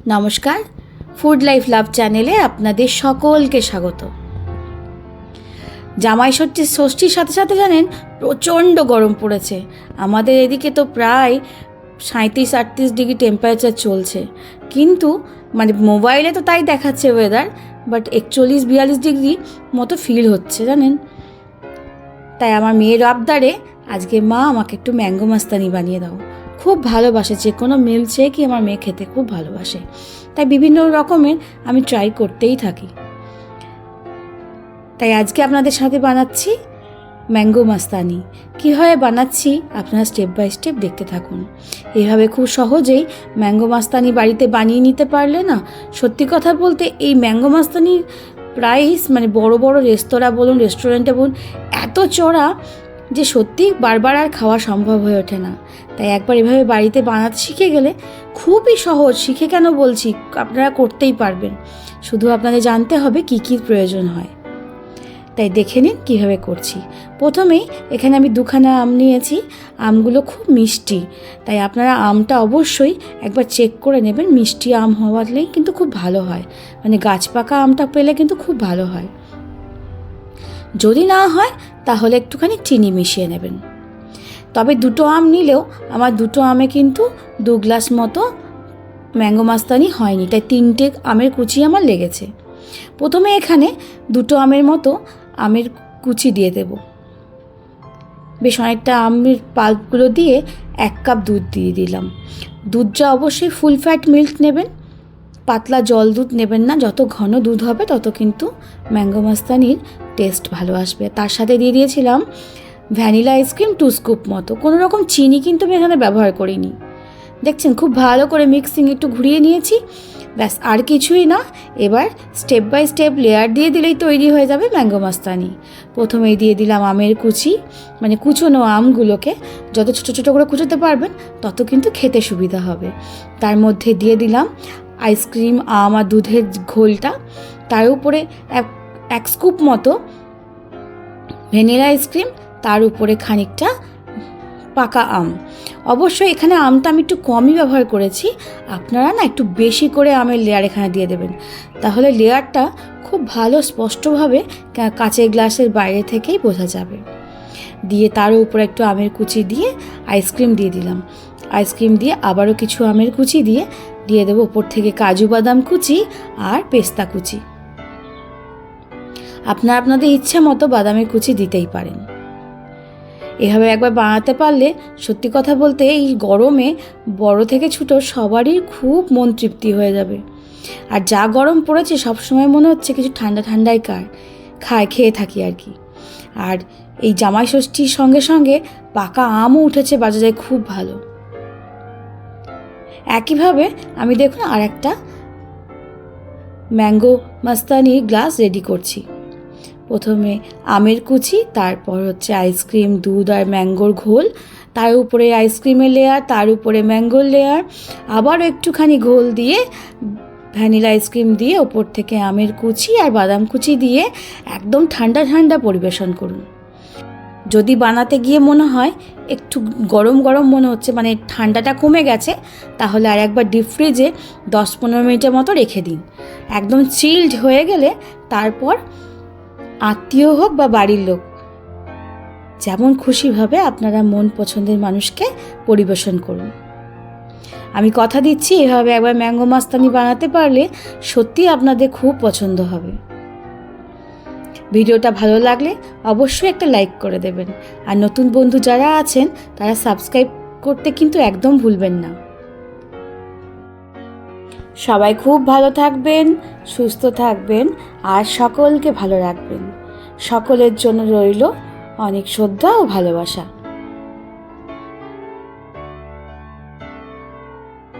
নমস্কার, food life love চ্যানেলে আপনাদের সকলকে স্বাগত। জামাই ষষ্ঠীর সাথে সাথে জানেন প্রচণ্ড গরম পড়েছে। আমাদের এদিকে তো প্রায় 37-38 ডিগ্রি টেম্পারেচার চলছে, কিন্তু মোবাইলে তো তাই দেখাচ্ছে ওয়েদার, বাট 41-42 ডিগ্রি মতো ফিল হচ্ছে জানেন। তাই আমার মেয়ের আবদারে আজকে মা আমাকে একটু ম্যাঙ্গো মাস্তানি বানিয়ে দাও। খুব ভালোবাসে, যে কোনো মিল কি আমার মেয়ে খেতে খুব ভালোবাসে, তাই বিভিন্ন রকমের আমি ট্রাই করতেই থাকি। তাই আজকে আপনাদের সাথে বানাচ্ছি ম্যাঙ্গো মাস্তানি। কীভাবে বানাচ্ছি আপনারা স্টেপ বাই স্টেপ দেখতে থাকুন। এইভাবে খুব সহজেই ম্যাঙ্গো মাস্তানি বাড়িতে বানিয়ে নিতে পারলে না, সত্যি কথা বলতে এই ম্যাঙ্গো মাস্তানির প্রাইস বড় বড় রেস্তোরাঁ বলুন, রেস্টুরেন্টে বলুন, এত চড়া যে সত্যি বারবার আর খাওয়া সম্ভব হয়ে ওঠে না। তাই একবার এভাবে বাড়িতে বানাতে শিখে গেলে খুবই সহজ। শিখে কেন বলছি, আপনারা করতেই পারবেন, শুধু আপনাদের জানতে হবে কি কি প্রয়োজন হয়। তাই দেখে নিন কীভাবে করছি। প্রথমেই এখানে আমি 2খানা আম নিয়েছি। আমগুলো খুব মিষ্টি, তাই আপনারা আমটা অবশ্যই একবার চেক করে নেবেন। মিষ্টি আম হওয়ালেই কিন্তু খুব ভালো হয়, গাছ পাকা আমটা পেলে কিন্তু খুব ভালো হয়। যদি না হয় তাহলে একটুখানি চিনি মিশিয়ে নেবেন। তবে 2টো আম নিলেও আমার 2টো আমে কিন্তু 2 গ্লাস মতো ম্যাঙ্গো মাস্তানি হয়নি, তাই 3টে আমের কুচি আমার লেগেছে। প্রথমে এখানে 2টো আমের মতো আমের কুচি দিয়ে দেব। বেশ অনেকটা আমের পাল্পগুলো দিয়ে 1 কাপ দুধ দিয়ে দিলাম। দুধটা অবশ্যই ফুল ফ্যাট মিল্ক নেবেন, পাতলা জল দুধ নেবেন না। যত ঘন দুধ হবে তত কিন্তু ম্যাঙ্গো মাস্তানির টেস্ট ভালো আসবে। তার সাথে দিয়ে দিয়েছিলাম ভ্যানিলা আইসক্রিম 2 স্কুপ মতো। কোনো রকম চিনি কিন্তু আমি এখানে ব্যবহার করিনি। দেখছেন খুব ভালো করে মিক্সিং একটু ঘুরিয়ে নিয়েছি, ব্যাস আর কিছুই না। এবার স্টেপ বাই স্টেপ লেয়ার দিয়ে দিলেই তৈরি হয়ে যাবে ম্যাঙ্গো মাস্তানি। প্রথমেই দিয়ে দিলাম আমের কুচি, কুচোনো আমগুলোকে যত ছোটো ছোটো করে কুচোতে পারবেন তত কিন্তু খেতে সুবিধা হবে। তার মধ্যে দিয়ে দিলাম আইসক্রিম, আম আর দুধের ঘোলটা। তার উপরে 1 স্কুপ মতো ভ্যানিলা আইসক্রিম, তার উপরে খানিকটা পাকা আম। অবশ্যই এখানে আমটা আমি একটু কমই ব্যবহার করেছি, আপনারা না একটু বেশি করে আমের লেয়ার এখানে দিয়ে দেবেন, তাহলে লেয়ারটা খুব ভালো স্পষ্টভাবে কাঁচের গ্লাসের বাইরে থেকেই বোঝা যাবে। দিয়ে তার উপরে একটু আমের কুচি দিয়ে আইসক্রিম দিয়ে দিলাম। আইসক্রিম দিয়ে আবারও কিছু আমের কুচি দিয়ে দেবো ওপর থেকে কাজু বাদাম কুচি আর পেস্তা কুচি। আপনাদের ইচ্ছে মতো বাদামের কুচি দিতেই পারেন। এভাবে একবার বানাতে পারলে সত্যি কথা বলতে এই গরমে বড় থেকে ছোট সবারই খুব মন তৃপ্তি হয়ে যাবে। আর যা গরম পড়েছে সবসময় মনে হচ্ছে কিছু ঠান্ডা ঠান্ডাই খেয়ে থাকি আর কি। আর এই জামাই ষষ্ঠীর সঙ্গে সঙ্গে পাকা আমও উঠেছে বাজারে, খুব ভালো। একইভাবে আমি দেখুন আর একটা ম্যাঙ্গো মাস্তানি গ্লাস রেডি করছি। প্রথমে আমের কুচি, তারপর হচ্ছে আইসক্রিম, দুধ আর ম্যাঙ্গোর ঘোল, তার উপরে আইসক্রিমের লেয়ার, তার উপরে ম্যাঙ্গোর লেয়ার, আবারও একটুখানি ঘোল দিয়ে ভ্যানিলা আইসক্রিম দিয়ে ওপর থেকে আমের কুচি আর বাদাম কুচি দিয়ে একদম ঠান্ডা ঠান্ডা পরিবেশন করুন। যদি বানাতে গিয়ে মনে হয় একটু গরম গরম মনে হচ্ছে, ঠান্ডাটা কমে গেছে, তাহলে আর একবার ডিপ ফ্রিজে 10-15 মিনিটের মতো রেখে দিন। একদম চিল্ড হয়ে গেলে তারপর আত্মীয় হোক বা বাড়ির লোক, যেমন খুশিভাবে আপনারা মন পছন্দের মানুষকে পরিবেশন করুন। আমি কথা দিচ্ছি এভাবে একবার ম্যাঙ্গো মাস্তানি বানাতে পারলে সত্যি আপনাদের খুব পছন্দ হবে। ভিডিওটা ভালো লাগলে অবশ্যই একটা লাইক করে দেবেন, আর নতুন বন্ধু যারা আছেন তারা সাবস্ক্রাইব করতে কিন্তু একদম ভুলবেন না। সবাই খুব ভালো থাকবেন, সুস্থ থাকবেন, আর সকলকে ভালো রাখবেন। সকলের জন্য রইল অনেক শ্রদ্ধা ও ভালোবাসা।